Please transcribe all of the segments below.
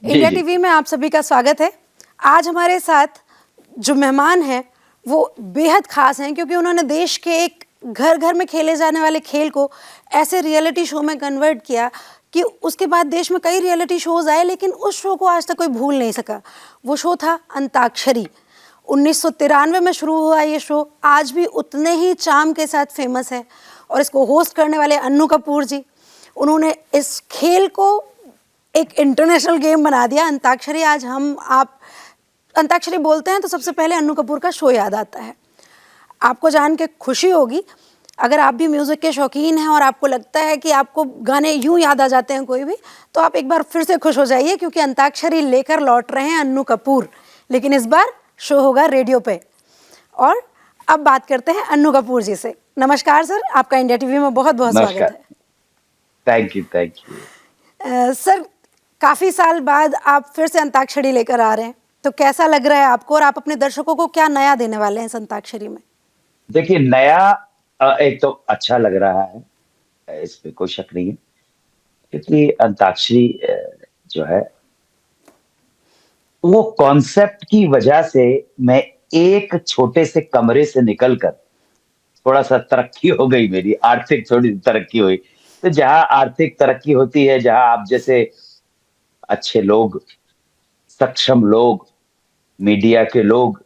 जी India जी। TV में आप सभी का स्वागत है। आज हमारे साथ जो मेहमान हैं वो बेहद खास हैं क्योंकि उन्होंने देश के एक घर घर में खेले जाने वाले खेल को ऐसे रियलिटी शो में कन्वर्ट किया कि उसके बाद देश में कई रियलिटी शोज आए लेकिन उस शो को आज तक कोई भूल नहीं सका। वो शो था अंताक्षरी। 1993 में शुरू हुआ ये शो, आज भी उतने ही चार्म के साथ फेमस है। और इसको होस्ट करने वाले अन्नू कपूर जी, उन्होंने इस खेल को एक इंटरनेशनल गेम बना दिया। अंताक्षरी, आज हम आप अंताक्षरी बोलते हैं तो सबसे पहले अन्नू कपूर का शो याद आता है। आपको जान के खुशी होगी, अगर आप भी म्यूज़िक के शौकीन हैं और आपको लगता है कि आपको गाने यूं याद आ जाते हैं कोई भी, तो आप एक बार फिर से खुश हो जाइए क्योंकि अंताक्षरी लेकर लौट रहे हैं अन्नू कपूर। लेकिन इस बार शो होगा रेडियो पे। और अब बात करते हैं अन्नू कपूर जी से। नमस्कार सर, आपका इंडिया टीवी में बहुत बहुत स्वागत नमस्कार। है। Thank you thank you. Sir, काफ़ी साल बाद आप फिर से अंताक्षरी लेकर आ रहे हैं, तो कैसा लग रहा है आपको और आप अपने दर्शकों को क्या नया देने वाले हैं इस अंताक्षरी में? देखिए नया एक तो अच्छा लग रहा है, इस पे कोई शक नहीं है, क्योंकि अंताक्षरी जो है वो कॉन्सेप्ट की वजह से मैं एक छोटे से कमरे से निकलकर थोड़ा सा तरक्की हो गई, मेरी आर्थिक थोड़ी तरक्की हुई। तो जहां आर्थिक तरक्की होती है, जहां आप जैसे अच्छे लोग, सक्षम लोग, मीडिया के लोग,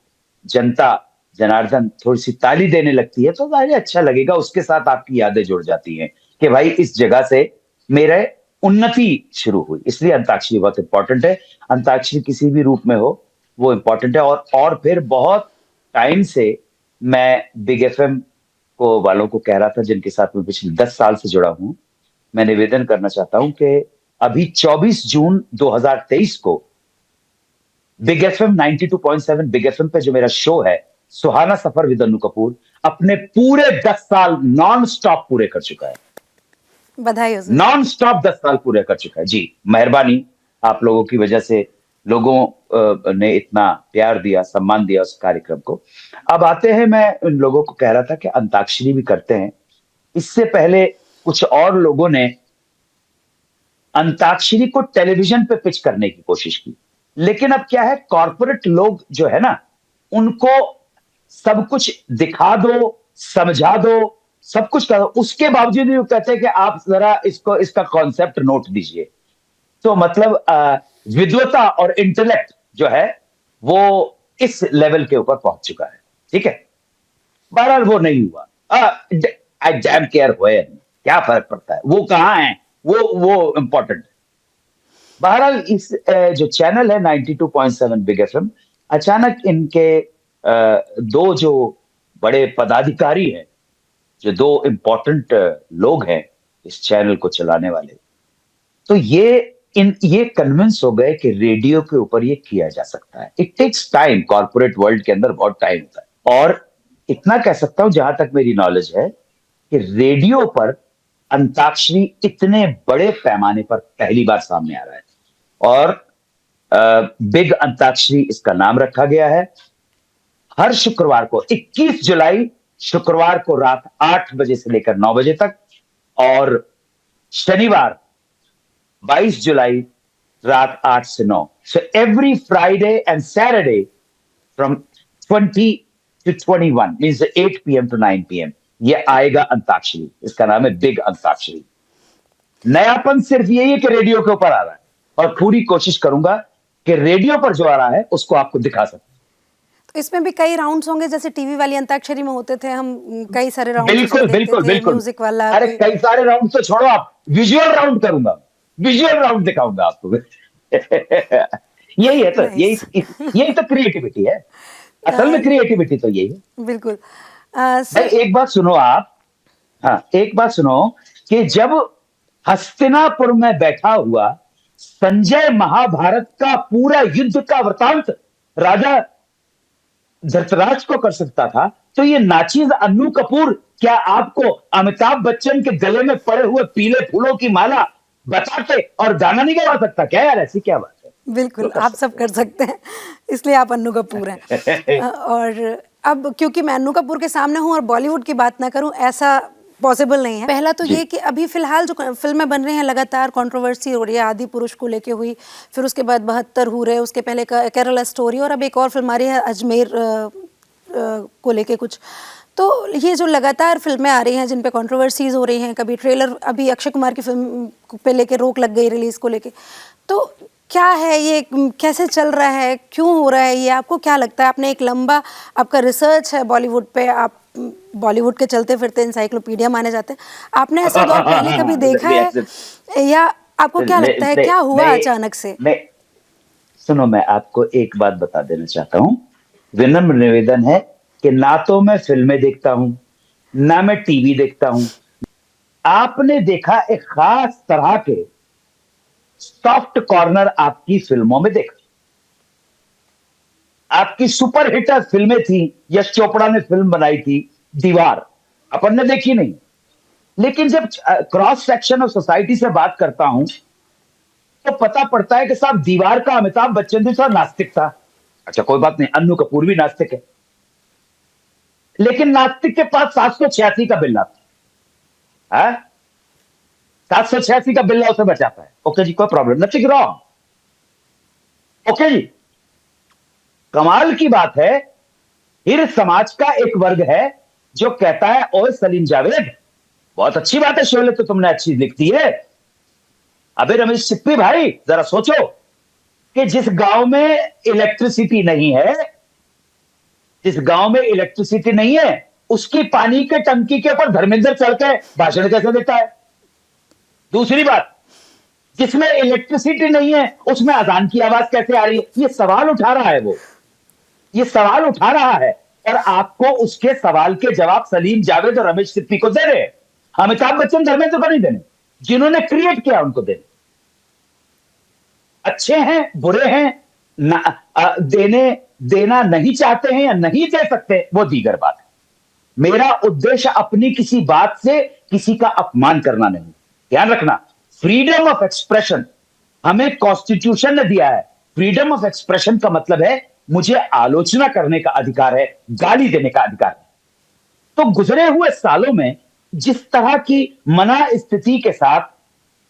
जनता जनार्दन थोड़ी सी ताली देने लगती है तो जाहिर है अच्छा लगेगा। उसके साथ आपकी यादें जुड़ जाती हैं कि भाई इस जगह से मेरे उन्नति शुरू हुई। इसलिए अंताक्षरी बहुत इंपॉर्टेंट है। अंताक्षरी किसी भी रूप में हो वो इंपॉर्टेंट है। और फिर बहुत टाइम से मैं बिग एफएम को वालों को कह रहा था, जिनके साथ मैं पिछले 10 साल से जुड़ा हूं, मैं निवेदन करना चाहता हूं कि अभी 24 जून 2023 को बिग एफएम 92.7 बिग एफएम पे जो मेरा शो है सुहाना सफर विद अन्नू कपूर, अपने पूरे 10 साल नॉन स्टॉप पूरे कर चुका है। बधाई हो सर। नॉन स्टॉप 10 साल पूरे कर चुका है। जी, मेहरबानी। आप लोगों की वजह से लोगों ने इतना प्यार दिया, सम्मान दिया उस कार्यक्रम को। अब आते हैं, मैं उन लोगों को कह रहा था कि अंताक्षरी भी करते हैं। इससे पहले कुछ और लोगों ने अंताक्षरी को टेलीविजन पे पिच करने की कोशिश की, लेकिन अब क्या है, कॉर्पोरेट लोग जो है ना, उनको सब कुछ दिखा दो, समझा दो, सब कुछ करो, उसके बावजूद भी वो कहते हैं कि आप जरा इसको, इसका कॉन्सेप्ट नोट दीजिए। तो मतलब विद्वता और इंटेलेक्ट जो है वो इस लेवल के ऊपर पहुंच चुका है। ठीक है, बहरहाल वो नहीं हुआ। आई डैम केयर हुए, क्या फर्क पड़ता है, वो कहाँ है, वो इंपॉर्टेंट। बहरहाल इस जो चैनल है 92.7 बिग एफएम, अचानक इनके दो जो बड़े पदाधिकारी हैं, जो दो इंपॉर्टेंट लोग हैं इस चैनल को चलाने वाले, तो ये कन्विंस हो गए कि रेडियो के ऊपर ये किया जा सकता है। It takes time, corporate world के अंदर बहुत टाइम होता है। और इतना कह सकता हूं, जहां तक मेरी नॉलेज है, कि रेडियो पर अंताक्षरी इतने बड़े पैमाने पर पहली बार सामने आ रहा है। और बिग अंताक्षरी इसका नाम रखा गया है। हर शुक्रवार को 21 जुलाई शुक्रवार को रात 8 बजे से लेकर 9 बजे तक, और शनिवार 22 जुलाई रात 8 से 9। So every Friday and Saturday from 20 to 21 means 8 PM to 9 PM ये आएगा अंताक्षरी। इसका नाम है बिग अंताक्षरी। नयापन सिर्फ यही है कि रेडियो के ऊपर आ रहा है, और पूरी कोशिश करूंगा कि रेडियो पर जो आ रहा है उसको आपको दिखा सकूं। तो इसमें भी कई राउंड्स होंगे, जैसे टीवी वाली अंताक्षरी में होते थे हम, कई सारे राउंड्स उसमें बिल्कुल देखते बिल्कुल थे, बिल्कुल। म्यूजिक वाला अरे कोई। कई सारे राउंड तो छोड़ो, आप विजुअल राउंड करूंगा, विजुअल राउंड दिखाऊंगा आपको। यही है तो, नाइस। यही तो क्रिएटिविटी है। असल में क्रिएटिविटी तो यही है। बिल्कुल। भाई सर, एक बात सुनो आप, हाँ एक बात सुनो, कि जब हस्तिनापुर में बैठा हुआ संजय महाभारत का पूरा युद्ध का वृतांत राजा धृतराज को कर सकता था, तो ये नाचीज अन्नू कपूर क्या आपको अमिताभ बच्चन के गले में पड़े हुए पीले फूलों की माला बताते और गाना नहीं गा सकता क्या? यार ऐसी क्या बात है, जो बिल्कुल कर आप सब सकते कर सकते हैं, इसलिए आप अन्नू कपूर हैं। हैं। और अब क्योंकि मैं अन्नू कपूर के सामने हूँ और बॉलीवुड की बात ना करूँ, ऐसा पॉसिबल नहीं है। पहला तो ये कि अभी फिलहाल जो फिल्में बन रही हैं लगातार कंट्रोवर्सी हो रही है, आदि पुरुष को लेके हुई, फिर उसके बाद 72 हो रहे, उसके पहले केरला स्टोरी, और अब एक और फिल्म आ रही है अजमेर को लेके कुछ। तो ये जो लगातार फिल्में आ रही हैं जिन पे कंट्रोवर्सीज हो रही हैं, कभी ट्रेलर, अभी अक्षय कुमार की फिल्म पे लेके रोक लग गई रिलीज को लेके, तो क्या है ये, कैसे चल रहा है, क्यों हो रहा है ये, आपको क्या लगता है? आपने एक लंबा आपका रिसर्च है बॉलीवुड पे, आप बॉलीवुड के चलते फिरते इंसाइक्लोपीडिया माने जाते हैं, आपने ऐसा दौर पहले कभी देखा है, या आपको क्या लगता है क्या हुआ अचानक से? सुनो, मैं आपको एक बात बता देना चाहता हूं, विनम्र निवेदन है कि ना तो मैं फिल्में देखता हूं, ना मैं टीवी देखता हूं। आपने देखा एक खास तरह के सॉफ्ट कॉर्नर आपकी फिल्मों में देखा। आपकी सुपर हिटर फिल्में थी, यश चोपड़ा ने फिल्म बनाई थी दीवार, अपन ने देखी नहीं। लेकिन जब क्रॉस सेक्शन ऑफ सोसाइटी से बात करता हूं तो पता पड़ता है कि साहब दीवार का अमिताभ बच्चन भी थोड़ा नास्तिक था। अच्छा कोई बात नहीं, अन्नू कपूर भी नास्तिक है, लेकिन नास्तिक के पास 786 का बिल्ला था। 786 का बिल्ला उसे बचाता है। ओके जी, कोई प्रॉब्लम, नथिंग रॉन्ग। ओके जी, कमाल की बात है, फिर समाज का एक वर्ग है जो कहता है ओए सलीम जावेद, बहुत अच्छी बात है शोले, तो तुमने अच्छी लिखती है। अबे रमेश सिप्पी भाई, जरा सोचो कि जिस गांव में इलेक्ट्रिसिटी नहीं है, जिस गांव में इलेक्ट्रिसिटी नहीं है, उसकी पानी के टंकी के ऊपर धर्मेंद्र चढ़ के भाषण कैसे देता है? दूसरी बात, जिसमें इलेक्ट्रिसिटी नहीं है उसमें अजान की आवाज कैसे आ रही है? ये सवाल उठा रहा है वो, ये सवाल उठा रहा है, और आपको उसके सवाल के जवाब सलीम जावेद और रमेश सिप्पी को दे रहे हैं। अमिताभ बच्चन धर्मेंद्र को नहीं देने, जिन्होंने क्रिएट किया उनको देने। अच्छे हैं बुरे हैं, देना नहीं चाहते हैं या नहीं दे सकते, वो दीगर बात है। मेरा उद्देश्य अपनी किसी बात से किसी का अपमान करना नहीं। ध्यान रखना, फ्रीडम ऑफ एक्सप्रेशन हमें कॉन्स्टिट्यूशन ने दिया है। फ्रीडम ऑफ एक्सप्रेशन का मतलब है मुझे आलोचना करने का अधिकार है, गाली देने का अधिकार है। तो गुजरे हुए सालों में जिस तरह की मना स्थिति के साथ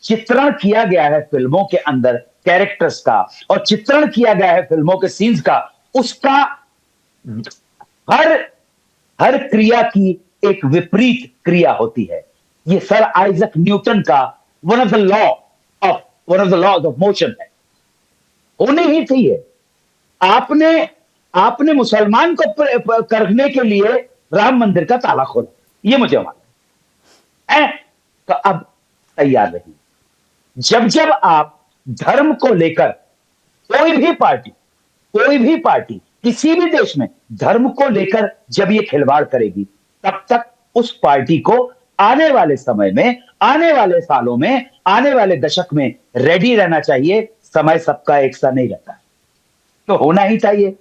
चित्रण किया गया है फिल्मों के अंदर कैरेक्टर्स का, और चित्रण किया गया है फिल्मों के सीन्स का, उसका हर हर क्रिया की एक विपरीत क्रिया होती है। ये सर आइजक न्यूटन का one of the laws of motion है, होनी ही चाहिए। आपने मुसलमान को करने के लिए राम मंदिर का ताला खोला, ये मुझे मालूम है। तो अब तैयार रहिए, जब जब आप धर्म को लेकर कोई भी पार्टी किसी भी देश में धर्म को लेकर जब ये खिलवाड़ करेगी, तब तक उस पार्टी को आने वाले समय में, आने वाले सालों में, आने वाले दशक में रेडी रहना चाहिए। समय सबका एक सा नहीं रहता, तो होना ही चाहिए।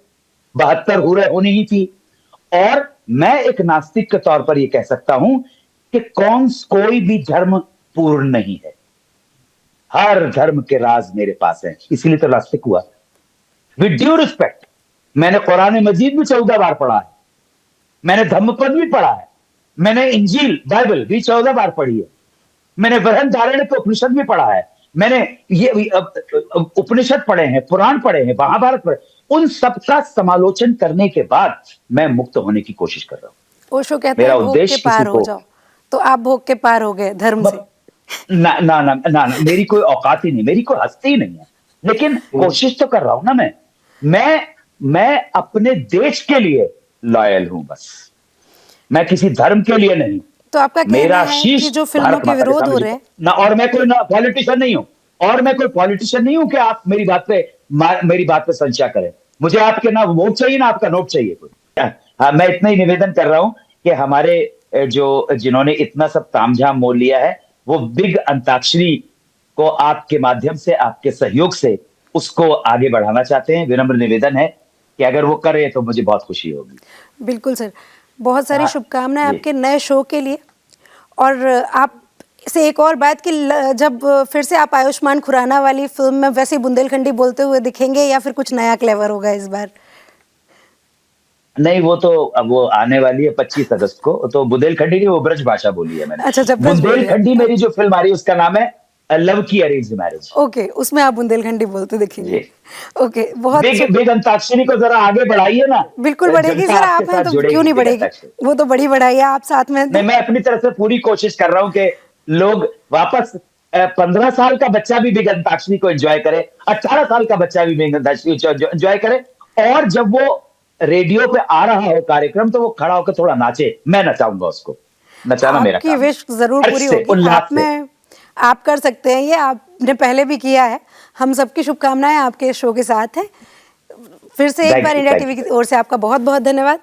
72 हो रहे होनी ही थी। और मैं एक नास्तिक के तौर पर यह कह सकता हूं कि कोई भी धर्म पूर्ण नहीं है, हर धर्म के राज मेरे पास हैं, इसलिए तो नास्तिक हुआ। विद ड्यू रिस्पेक्ट, मैंने कुरान मजीद भी 14 बार पढ़ा है, मैंने धम्मपद भी पढ़ा है, मैंने इंजील बाइबल भी 14 बार पढ़ी है, मैंने बृहदारण्यक के उपनिषद भी पढ़ा है, मैंने ये उपनिषद पढ़े हैं, पुराण पढ़े हैं, महाभारत पढ़े, उन सबका समालोचन करने के बाद मैं मुक्त होने की कोशिश कर रहा हूं। ओशो कहते हैं भोग के पार हो जाओ, तो आप भोग के पार हो गए धर्म से। ना ना ना ना, ना मेरी कोई औकात ही नहीं, मेरी कोई हस्ती ही नहीं है, लेकिन कोशिश तो कर रहा हूं ना। मैं अपने देश के लिए लॉयल हूं, बस मैं किसी धर्म के लिए नहीं। तो आपका कहना है कि जो फिल्मों के विरोध हो रहे हैं ना, और मैं कोई पॉलिटिशियन नहीं हूं, कि आप मेरी बात पे संशय करें। मुझे आपके ना वोट चाहिए ना आपका नोट चाहिए कोई। हाँ, मैं इतना ही निवेदन कर रहा हूं कि हमारे जिन्होंने इतना सब तामझाम मोल लिया है, वो बिग अंताक्षरी को आपके माध्यम से, आपके सहयोग से उसको आगे बढ़ाना चाहते हैं। विनम्र निवेदन है कि अगर वो करे तो मुझे बहुत खुशी होगी। बिल्कुल सर, बहुत सारी शुभकामनाएं आपके नए शो के लिए। और आप से एक और बात कि जब फिर से आप आयुष्मान खुराना वाली फिल्म में वैसे बुंदेलखंडी बोलते हुए दिखेंगे, या फिर कुछ नया क्लेवर होगा इस बार? नहीं, वो तो अब वो आने वाली है 25 अगस्त को, तो बुंदेलखंडी नहीं, वो ब्रज भाषा बोली है मैंने। अच्छा, ब्रज बोली है। बुंदेलखंडी मेरी जो फिल्म आ रही है उसका नाम है लव की अरेंज मैरिज। ओके, उसमें आप बुंदेलखंडी बोलते दिखेंगे। जी। ओके, बहुत बिग अंताक्षरी को जरा आगे बढ़ाइए ना। बिल्कुल बढ़ेगी जनता सर, आपके आप हैं साथ तो जुड़ेगी क्यों नहीं बिग बढ़ेगी, अंताक्षरी। वो तो बड़ी बढ़ाई है, आप साथ में हैं नहीं, तो। मैं अपनी तरफ से पूरी कोशिश कर रहा हूँ कि लोग वापस 15 साल का बच्चा भी बिग अंताक्षरी को एंजॉय करे, 18 साल का बच्चा भी बिग अंताक्षरी को एंजॉय करे, और जब वो रेडियो पे आ रहा हो कार्यक्रम तो वो खड़ा होकर थोड़ा नाचे। मैं नचाऊंगा उसको, नचाना मेरा आपकी काम है। विश जरूर हर्ष पूरी से, होगी, उल्लास आप से। में आप कर सकते हैं ये, आपने पहले भी किया है। हम सबकी शुभकामनाएं आपके शो के साथ हैं। फिर से एक thank bar you, India thank TV you. की ओर से आपका बहुत बहुत धन्यवाद।